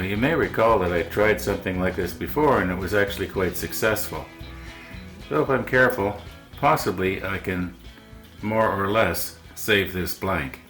You may recall that I tried something like this before and it was actually quite successful. So if I'm careful, possibly I can more or less save this blank.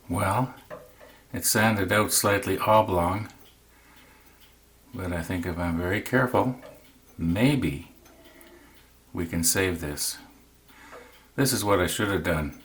Well, it sanded out slightly oblong, but I think if I'm very careful, maybe we can save this. This is what I should have done.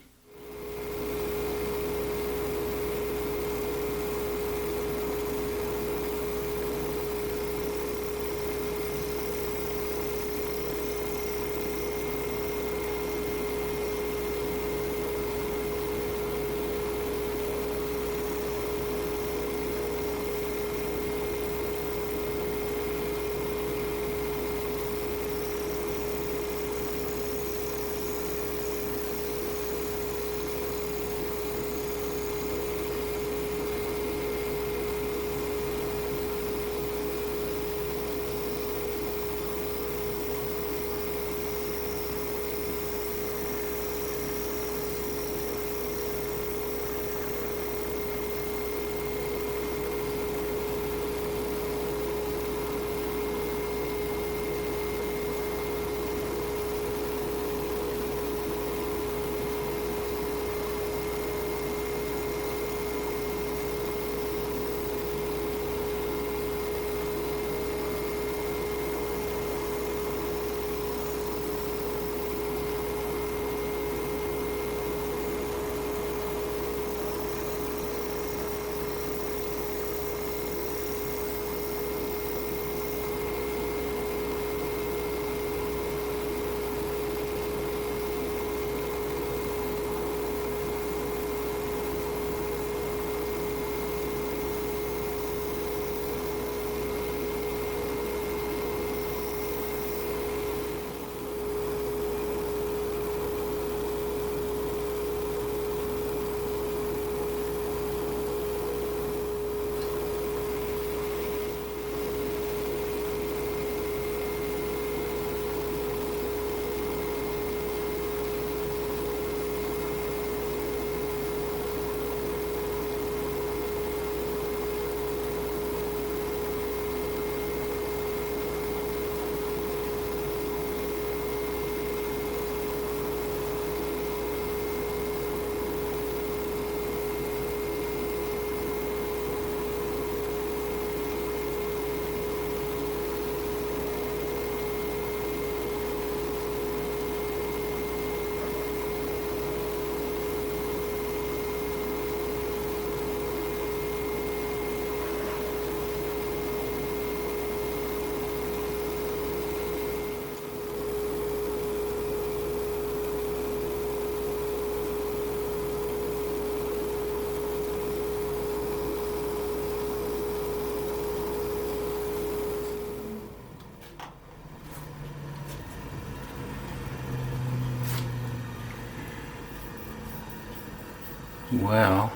Well,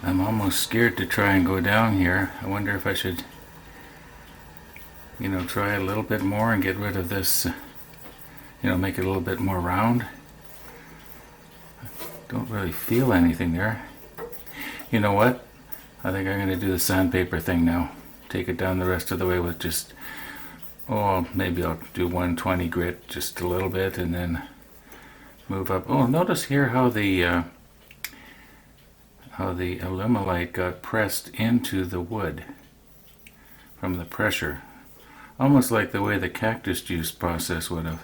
I'm almost scared to try and go down here. I wonder if I should, try a little bit more and get rid of this, make it a little bit more round. Don't really feel anything there. You know what? I think I'm going to do the sandpaper thing now. Take it down the rest of the way with just Oh, maybe I'll do 120 grit just a little bit and then move up. Oh, notice here how the alumilite got pressed into the wood from the pressure. Almost like the way the cactus juice process would have.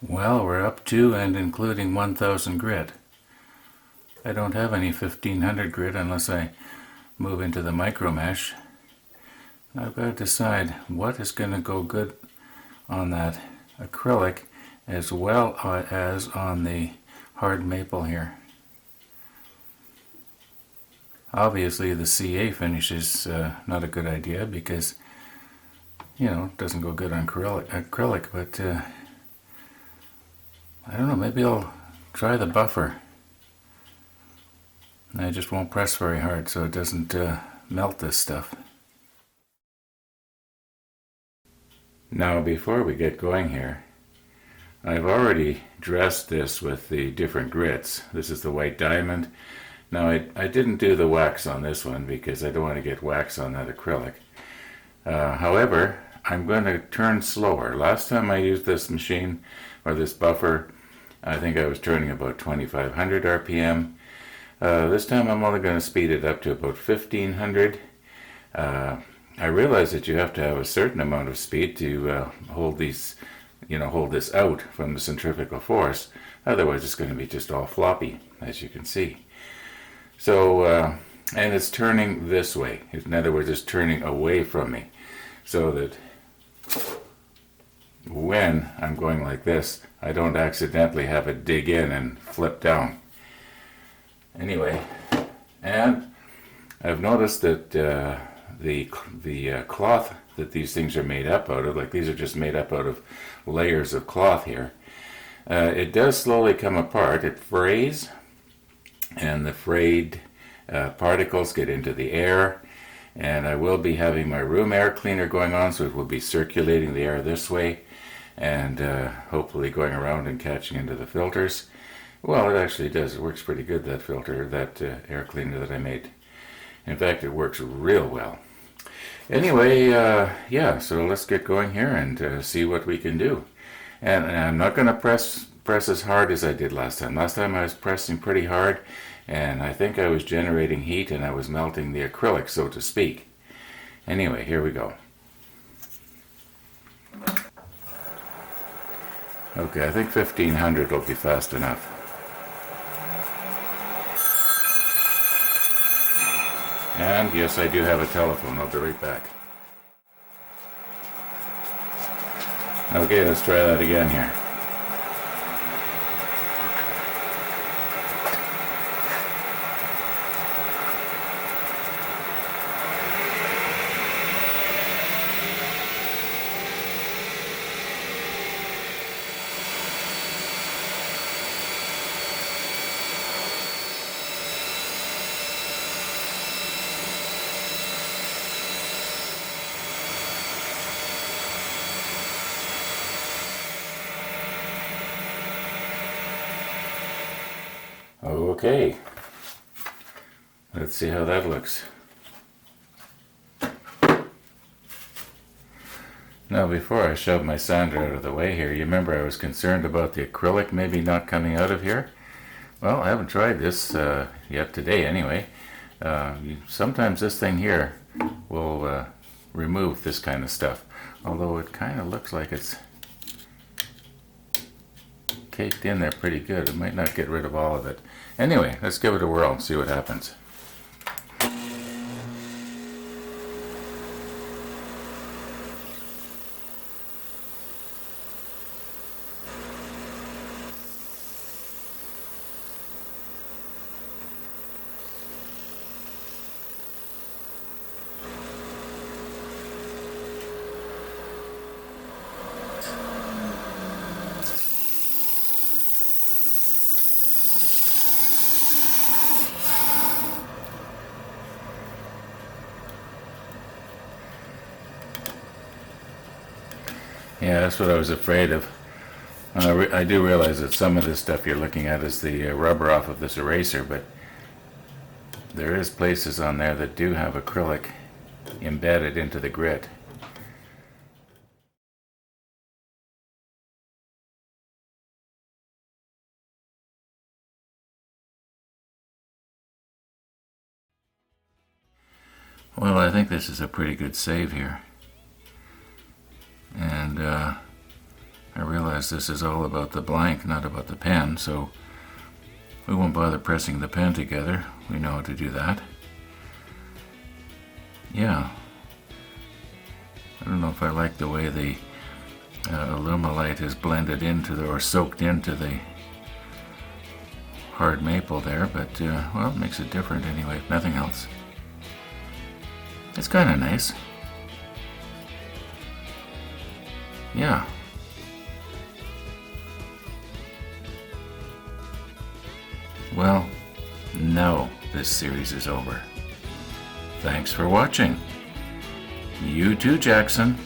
Well, we're up to and including 1000 grit. I don't have any 1500 grit unless I move into the micro mesh. I've got to decide what is going to go good on that acrylic as well as on the hard maple here. Obviously the CA finish is not a good idea because, you know, it doesn't go good on acrylic, but I don't know, maybe I'll try the buffer. I just won't press very hard so it doesn't melt this stuff. Now before we get going here, I've already dressed this with the different grits. This is the white diamond. Now I didn't do the wax on this one because I don't want to get wax on that acrylic. However, I'm going to turn slower. Last time I used this machine or this buffer, I think I was turning about 2500 RPM. This time I'm only going to speed it up to about 1500. I realize that you have to have a certain amount of speed to hold these, hold this out from the centrifugal force. Otherwise it's going to be just all floppy, as you can see. So, and it's turning this way. In other words, it's turning away from me. So that when I'm going like this, I don't accidentally have it dig in and flip down. Anyway, and I've noticed that the cloth that these things are made up out of, like these are just made up out of layers of cloth here, it does slowly come apart. It frays, and the frayed particles get into the air, and I will be having my room air cleaner going on, so it will be circulating the air this way and hopefully going around and catching into the filters. Well, it actually does. It works pretty good, that filter, that air cleaner that I made. In fact, it works real well. Anyway, yeah, so let's get going here and see what we can do. And I'm not going to press as hard as I did last time. Last time I was pressing pretty hard, and I think I was generating heat and I was melting the acrylic, so to speak. Anyway, here we go. Okay, I think 1500 will be fast enough. And yes, I do have a telephone. I'll be right back. Okay, let's try that again here. Okay, let's see how that looks. Now before I shove my sander out of the way here, you remember I was concerned about the acrylic maybe not coming out of here? Well, I haven't tried this yet today anyway. Sometimes this thing here will remove this kind of stuff, although it kind of looks like it's caked in there pretty good. It might not get rid of all of it. Anyway, let's give it a whirl and see what happens. Yeah, that's what I was afraid of. I do realize that some of this stuff you're looking at is the rubber off of this eraser, but there is places on there that do have acrylic embedded into the grit. Well, I think this is a pretty good save here. And I realize this is all about the blank, not about the pen, so we won't bother pressing the pen together. We know how to do that. Yeah. I don't know if I like the way the Alumilite is blended into the, or soaked into the hard maple there, but well, it makes it different anyway, if nothing else. It's kind of nice. Yeah. Well, no, this series is over. Thanks for watching. You too, Jackson.